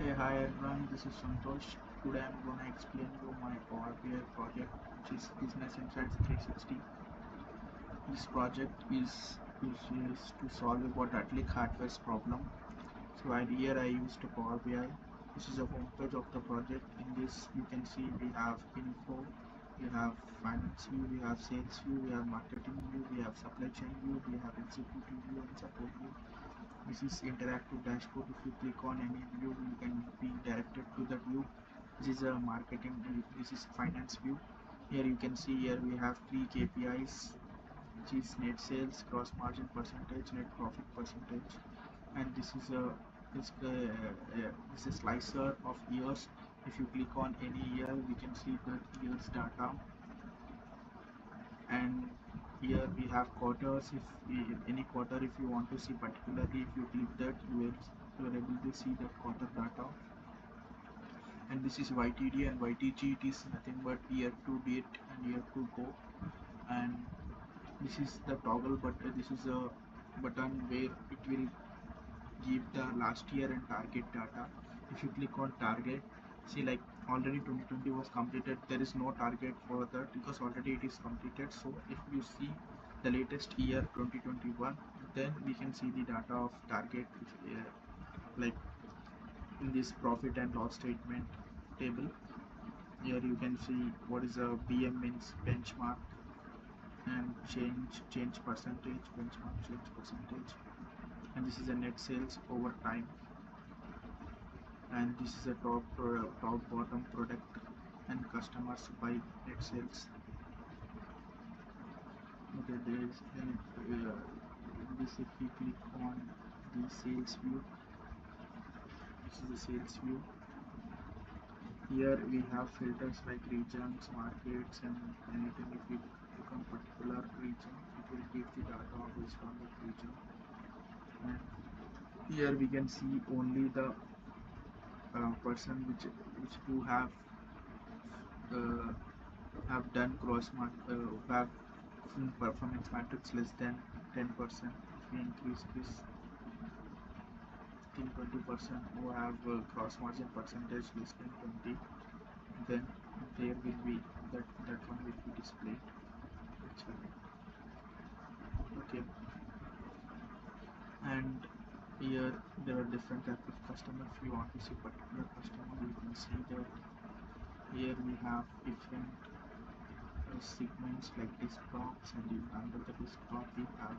Hey, hi everyone, this is Santosh. Today I'm gonna explain you my Power BI project, which is Business Insights 360. This project is to solve about AtliQ Hardware's problem. So right here I used Power BI. This is a home page of the project. In this you can see we have info, we have finance view, we have sales view, we have marketing view, we have supply chain view, we have executive view and support view. This is interactive dashboard. If you click on any view, you can be directed to the view. This is a marketing view. This is finance view. Here you can see here we have three KPIs, which is net sales, gross margin percentage, net profit percentage, and this is slicer of years. If you click on any year, we can see the years data, and here we have quarters. If any quarter, if you want to see particularly, if you click that, you are able to see the quarter data. And this is YTD and YTG. It is nothing but year to date and year to go. And this is the toggle button. This is a button where it will give the last year and target data. If you click on target, see, like, already 2020 was completed. There is no target for that because already it is completed. So if you see the latest year 2021, then we can see the data of target, like in this profit and loss statement table. Here you can see what is a BM, means benchmark, and change percentage, benchmark change percentage, and this is a net sales over time, and this is a top bottom product and customers by net sales. Okay, there is then this, if we click on the sales view, this is the sales view. Here we have filters like regions, markets, and anything. If we click on particular region, it will give the data based on that region. And here we can see only the person which who uh, have done who have performance matrix less than 10%. If we increase this 15-20%, who have gross margin percentage less than 20, then there will be that one will be displayed actually. Okay, and here there are different type of customer. If you want to see particular customer, you can see that here we have different segments like desktops, and under the desktop we have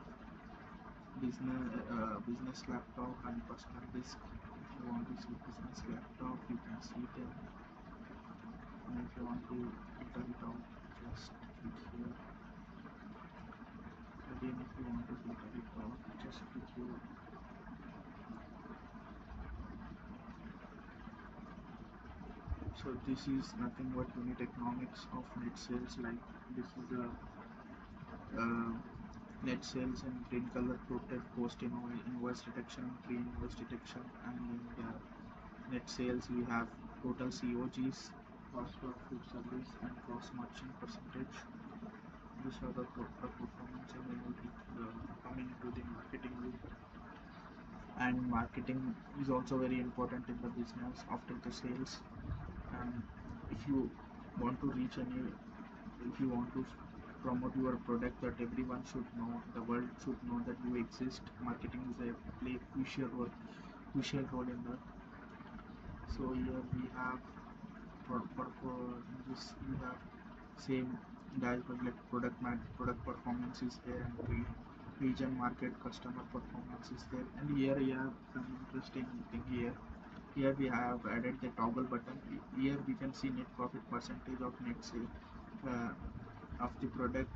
business laptop and personal disk. If you want to see business laptop, you can see them, and if you want to filter it out, just click here. Again, if you want to filter it out, just click here. So this is nothing but unit economics of net sales. Like, this is a uh, net sales in green color, post invoice detection, pre-invoice detection, and in the net sales we have total COGs, cost of food service, and gross margin percentage. These are the performance, and then we coming to the marketing group. And marketing is also very important in the business after the sales. And if you want to reach any, if you want to promote your product that everyone should know, the world should know that you exist, marketing is a play crucial role in that. So here we have for this we have same dashboard, like product performance is there, and region, market, customer performance is there. And here you have some interesting thing here. Here we have added the toggle button. Here we can see net profit percentage of net sale of the product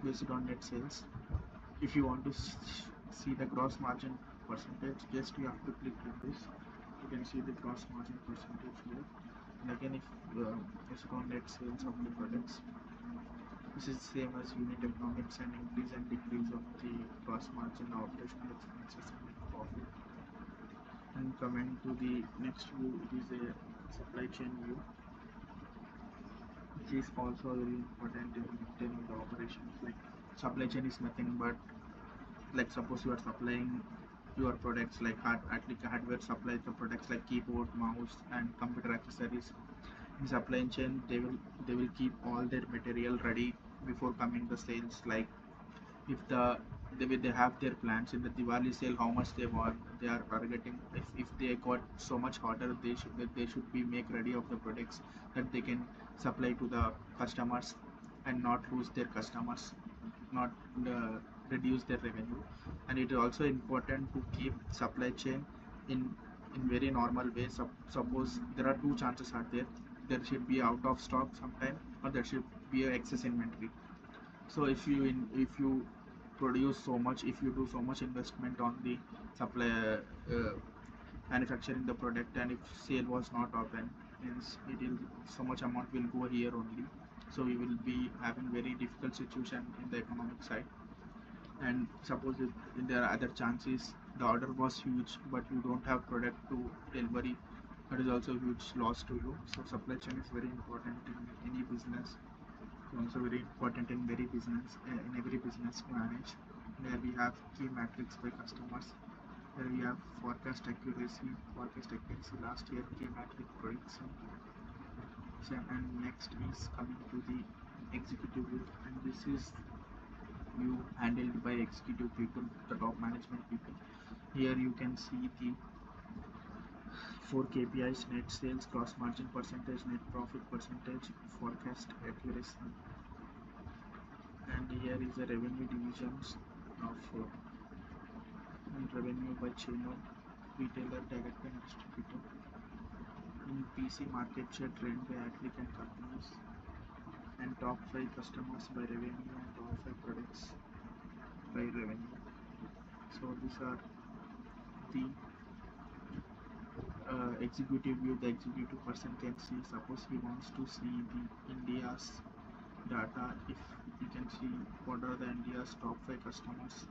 based on net sales. If you want to see the gross margin percentage, just you have to click on this. You can see the gross margin percentage here. And again, if based on net sales of the products, this is same as unit economics, and increase and decrease of the gross margin, operational expenses, and net profit. And coming to the next view, it is a supply chain view, which is also very important in maintaining the operations. Like, supply chain is nothing but, like, suppose you are supplying your products like AtliQ Hardware supplies the products like keyboard, mouse, and computer accessories. In supply chain, they will keep all their material ready before coming the sales. Like if they have their plans in the Diwali sale, how much they are targeting. If they got so much order, they should be make ready of the products that they can supply to the customers and not lose their customers, not reduce their revenue. And it is also important to keep supply chain in very normal way. Suppose there are two chances are there should be out of stock sometime, or there should be a excess inventory. So if you produce so much, if you do so much investment on the supply, manufacturing the product, and if sale was not open, means it will so much amount will go here only. So we will be having very difficult situation in the economic side. And suppose if there are other chances, the order was huge but you don't have product to delivery, that is also a huge loss to you. So supply chain is very important in any business. It's also very important in every business to manage. Where we have key metrics by customers, where we have forecast accuracy last year, key metric prediction. So, and next is coming to the executive view, and this is view handled by executive people, the top management people. Here you can see the four KPIs: net sales, gross margin percentage, net profit percentage, forecast accuracy. And here is the revenue divisions of revenue by channel: retailer, direct and distributor. In PC, market share trend by AtliQ and companies, and top 5 customers by revenue, and top 5 products by revenue. So these are the executive view. The executive person can see, suppose he wants to see the India's data. If he can see what are the India's top 5 customers,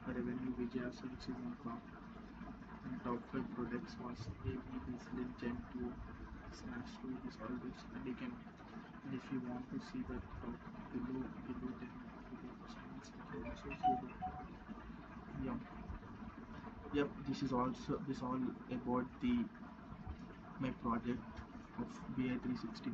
the revenue, Vijaya Sales is on top, and top 5 products was AB, Bislin, Gen 2, Smash 2, this all this. And you can, and if you want to see the top below them, below customers, you can also see the, yeah, yep. This all about the my project of BI 360.